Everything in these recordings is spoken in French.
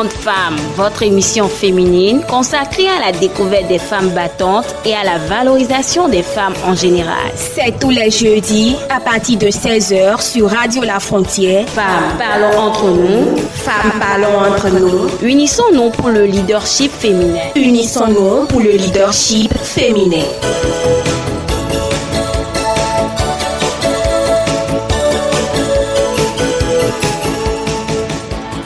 Grande Femme, votre émission féminine consacrée à la découverte des femmes battantes et à la valorisation des femmes en général. C'est tous les jeudis à partir de 16h sur Radio La Frontière. Femmes, parlons entre nous. Femmes, parlons entre nous. Unissons-nous pour le leadership féminin. Unissons-nous pour le leadership féminin.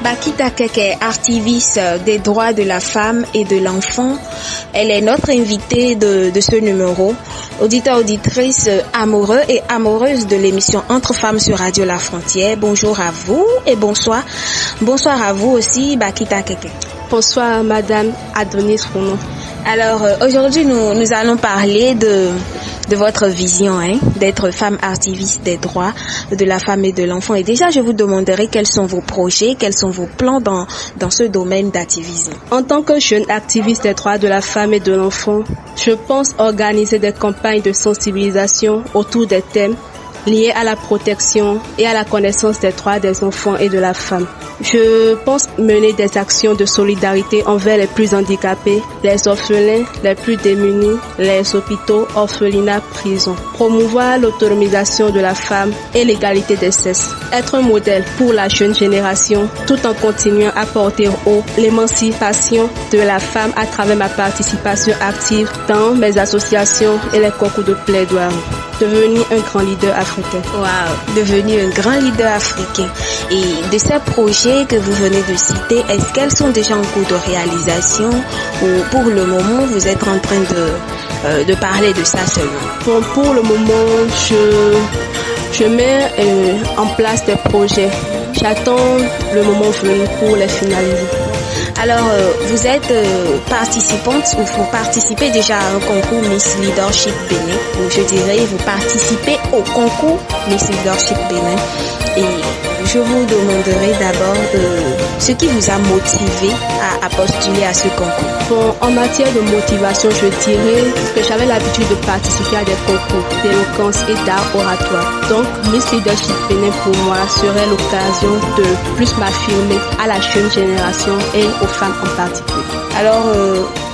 Bakita Keke, activiste des droits de la femme et de l'enfant, elle est notre invitée de ce numéro. Auditeurs, auditrices amoureux et amoureuses de l'émission Entre Femmes sur Radio La Frontière, bonjour à vous et bonsoir. Bonsoir à vous aussi, Bakita Keke. Bonsoir, Madame Adonis Rounon. Alors, aujourd'hui, nous allons parler de votre vision, d'être femme activiste des droits de la femme et de l'enfant. Et déjà, je vous demanderai quels sont vos projets, quels sont vos plans dans ce domaine d'activisme. En tant que jeune activiste des droits de la femme et de l'enfant, je pense organiser des campagnes de sensibilisation autour des thèmes liés à la protection et à la connaissance des droits des enfants et de la femme. Je pense mener des actions de solidarité envers les plus handicapés, les orphelins, les plus démunis, les hôpitaux, orphelinats, prisons. Promouvoir l'autonomisation de la femme et l'égalité des sexes. Être un modèle pour la jeune génération tout en continuant à porter haut l'émancipation de la femme à travers ma participation active dans mes associations et les concours de plaidoirie. Devenir un grand leader africain. Wow, devenir un grand leader africain. Et de ces projets que vous venez de citer, est-ce qu'elles sont déjà en cours de réalisation ou pour le moment vous êtes en train de parler de ça seulement? Bon, pour le moment, je mets en place des projets. J'attends le moment venu pour les finaliser. Alors, vous êtes participante ou vous participez déjà à un concours Miss Leadership Bénin, ou je dirais vous participez au concours Miss Leadership Bénin. Et je vous demanderai d'abord ce qui vous a motivé à postuler à ce concours. Bon, en matière de motivation, je dirais que j'avais l'habitude de participer à des concours d'éloquence et d'art oratoire. Donc, Miss Leadership Bénin pour moi serait l'occasion de plus m'affirmer à la jeune génération et aux femmes en particulier. Alors,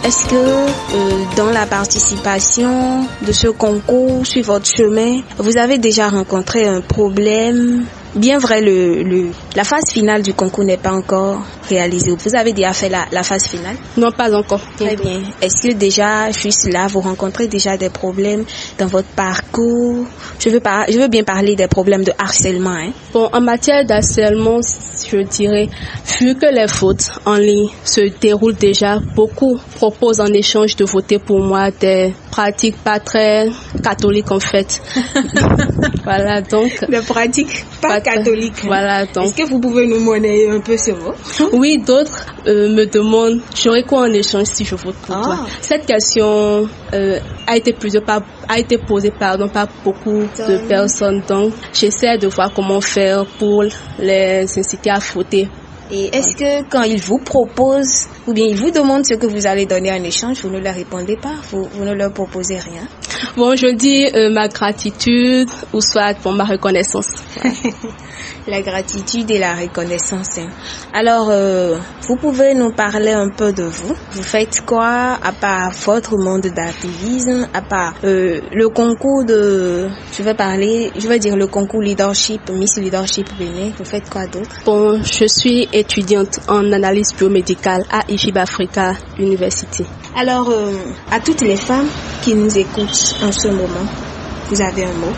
est-ce que dans la participation de ce concours, sur votre chemin, vous avez déjà rencontré un problème? Bien vrai, la phase finale du concours n'est pas encore réalisée. Vous avez déjà fait la phase finale? Non, pas encore. Très bien. Est-ce que déjà, juste là, vous rencontrez déjà des problèmes dans votre parcours? Je veux bien parler des problèmes de harcèlement. Bon, en matière d'harcèlement, je dirais, vu que les votes en ligne se déroulent déjà, beaucoup proposent en échange de voter pour moi des pratiques pas très catholiques en fait. Voilà, donc. Des pratiques pas catholiques. Voilà, donc. Est-ce que vous pouvez nous monnayer un peu ce mot? Oui, d'autres me demandent, j'aurais quoi en échange si je vote pour toi? Cette question a été posée par beaucoup de personnes, donc j'essaie de voir comment faire pour les inciter à voter. Et est-ce que quand ils vous proposent ou bien ils vous demandent ce que vous allez donner en échange, vous ne leur répondez pas, vous ne leur proposez rien? Bon, je dis ma gratitude ou soit pour ma reconnaissance. La gratitude et la reconnaissance. Alors, vous pouvez nous parler un peu de vous. Vous faites quoi à part votre monde d'activisme, à part le concours je vais dire le concours leadership, Miss Leadership Bénin. Vous faites quoi d'autre? Bon, je suis étudiante en analyse biomédicale à IFIB Africa University. Alors, à toutes les femmes qui nous écoutent en ce moment, vous avez un mot?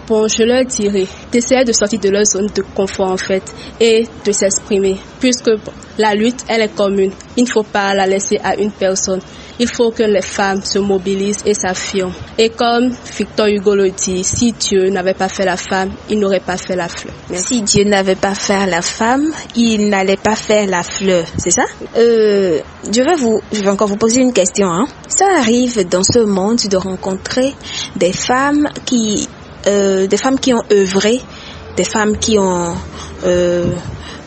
Bon, je leur dirais d'essayer de sortir de leur zone de confort en fait et de s'exprimer puisque la lutte elle est commune. Il ne faut pas la laisser à une personne. Il faut que les femmes se mobilisent et s'affirment. Et comme Victor Hugo le dit, si Dieu n'avait pas fait la femme, il n'aurait pas fait la fleur. Merci. Si Dieu n'avait pas fait la femme, il n'allait pas faire la fleur, c'est ça? Je vais encore vous poser une question. Ça arrive dans ce monde de rencontrer des femmes qui ont œuvré, des femmes qui ont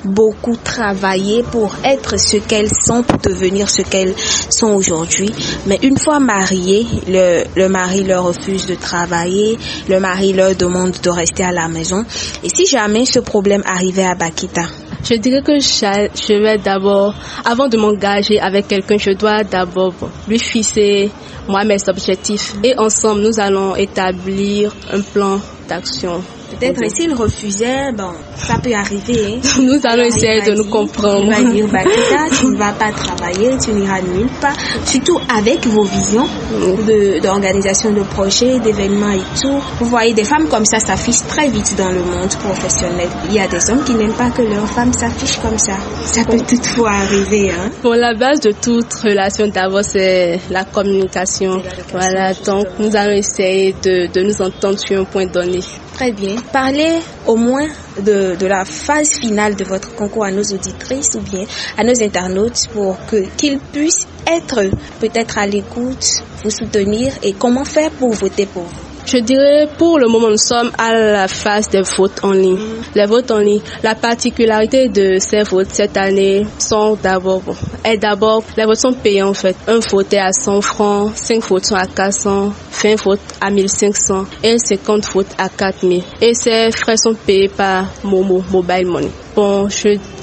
beaucoup travaillé pour être ce qu'elles sont, pour devenir ce qu'elles sont aujourd'hui. Mais une fois mariées, le mari leur refuse de travailler, le mari leur demande de rester à la maison. Et si jamais ce problème arrivait à Bakita, Je dirais que je vais d'abord, avant de m'engager avec quelqu'un, je dois d'abord lui fixer moi mes objectifs. Et ensemble, nous allons établir un plan d'action. Peut-être s'il refusait, ça peut arriver. Hein. Nous allons essayer de nous comprendre. Il va dire, Bakita, tu ne vas pas travailler, tu n'iras nulle part. Surtout avec vos visions d'organisation de projets, d'événements et tout. Vous voyez, des femmes comme ça s'affichent très vite dans le monde professionnel. Il y a des hommes qui n'aiment pas que leurs femmes s'affichent comme ça. Ça peut toutefois arriver. Hein. Bon, la base de toute relation d'abord, c'est la communication. Voilà, donc nous allons essayer de nous entendre sur un point donné. Très bien. Parlez au moins de la phase finale de votre concours à nos auditrices ou bien à nos internautes pour qu'ils puissent être peut-être à l'écoute, vous soutenir et comment faire pour voter pour vous. Je dirais pour le moment nous sommes à la phase des votes en ligne. Les votes en ligne, la particularité de ces votes cette année sont d'abord les votes sont payants en fait. Un vote est à 100 francs, 5 votes sont à 400, 20 votes à 1500 et 50 votes à 4000. Et ces frais sont payés par Momo, Mobile Money. Bon,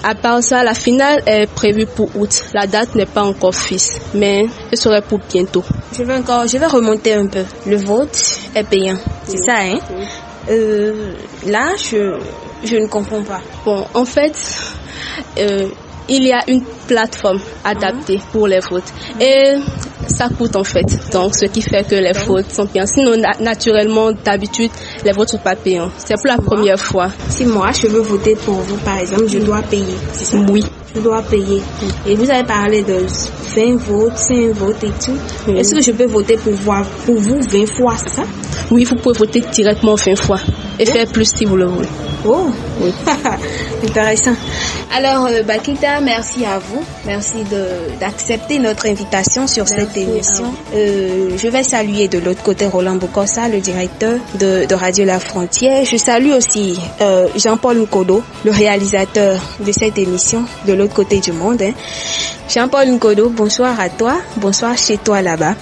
à part ça, la finale est prévue pour août. La date n'est pas encore fixe, mais ce serait pour bientôt. Je vais remonter un peu. Le vote est payant, c'est ça, hein? Là, je ne comprends pas. Bon, en fait, il y a une plateforme adaptée pour les votes et ça coûte en fait. Donc, ce qui fait que les votes sont payants. Sinon, naturellement, d'habitude, les votes ne sont pas payants. C'est pour la première fois. Si moi, je veux voter pour vous, par exemple, je dois payer, c'est ça? Oui. Je dois payer. Et vous avez parlé de 20 votes, 5 votes et tout. Oui. Est-ce que je peux voter pour vous 20 fois, c'est ça? Oui, vous pouvez voter directement 20 fois et faire plus si vous le voulez. Oh, oui. Intéressant. Alors, Bakita, merci à vous. Merci d'accepter notre invitation sur cette émission. Je vais saluer de l'autre côté Roland Bokosa, le directeur de Radio La Frontière. Je salue aussi Jean-Paul Nkodo, le réalisateur de cette émission, de l'autre côté du monde. Hein. Jean-Paul Nkodo, bonsoir à toi. Bonsoir chez toi là-bas.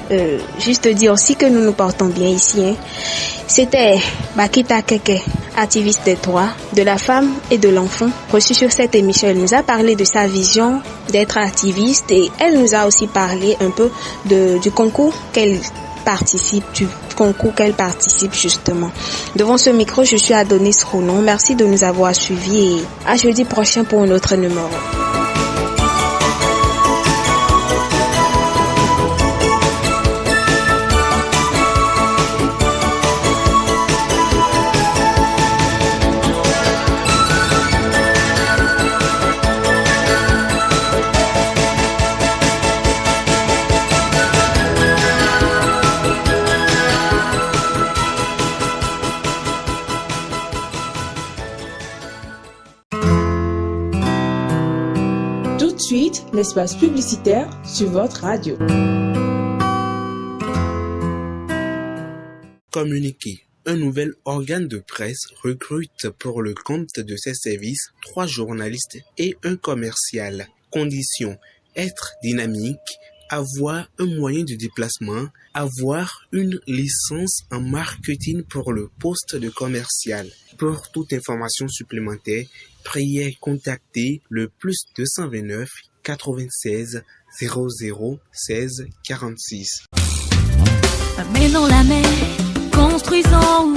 Juste dire aussi que nous nous portons bien ici. Hein. C'était Bakita Keke, activiste des droits de la femme et de l'enfant, reçue sur cette émission. Elle nous a parlé de sa vision d'être activiste et elle nous a aussi parlé un peu du concours qu'elle participe, justement. Devant ce micro, je suis Adonis Rounon. Merci de nous avoir suivis et à jeudi prochain pour un autre numéro. Suite, l'espace publicitaire sur votre radio. Communiqué. Un nouvel organe de presse recrute pour le compte de ses services 3 journalistes et un commercial. Conditions: être dynamique, avoir un moyen de déplacement, avoir une licence en marketing pour le poste de commercial. Pour toute information supplémentaire, priez contacter le +229 96 00 16 46. Mais dans la mer, construisons.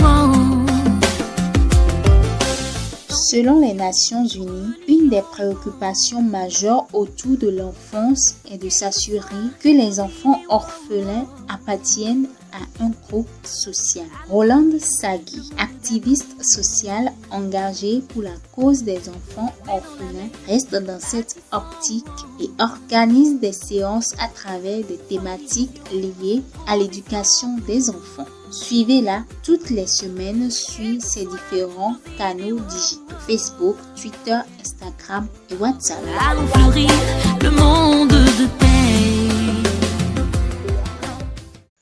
Selon les Nations Unies, une des préoccupations majeures autour de l'enfance est de s'assurer que les enfants orphelins appartiennent à un groupe social. Rolande Sagui, activiste sociale engagée pour la cause des enfants orphelins, reste dans cette optique et organise des séances à travers des thématiques liées à l'éducation des enfants. Suivez-la toutes les semaines sur ses différents canaux digitaux: Facebook, Twitter, Instagram et WhatsApp. Allons fleurir le monde de paix.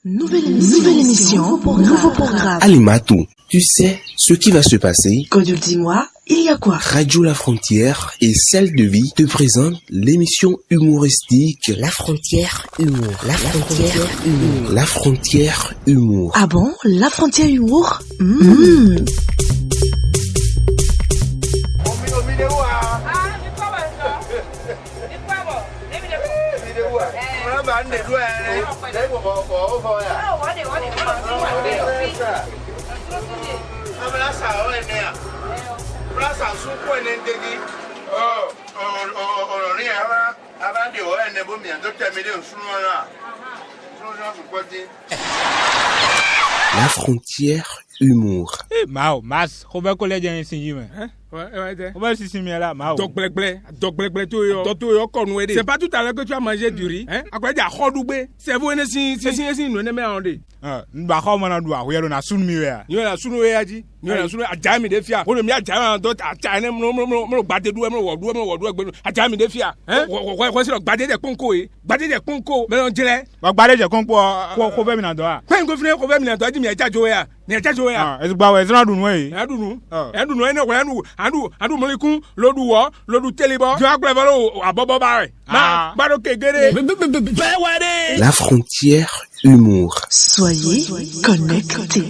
Nouvelle émission, nouveau programme. Alimatou, tu sais ce qui va se passer? Kodio, dis-moi, il y a quoi? Radio La Frontière et Celle de Vie te présentent l'émission humoristique La Frontière Humour. La Frontière Humour. La Frontière Humour. Ah bon? La Frontière Humour? La frontière humour. Mao, mas, comment collègue est ici, c'est pas tout à l'heure que tu as mangé du riz, hein? À quoi dire c'est vous nous La frontière humour. Soyez connectés.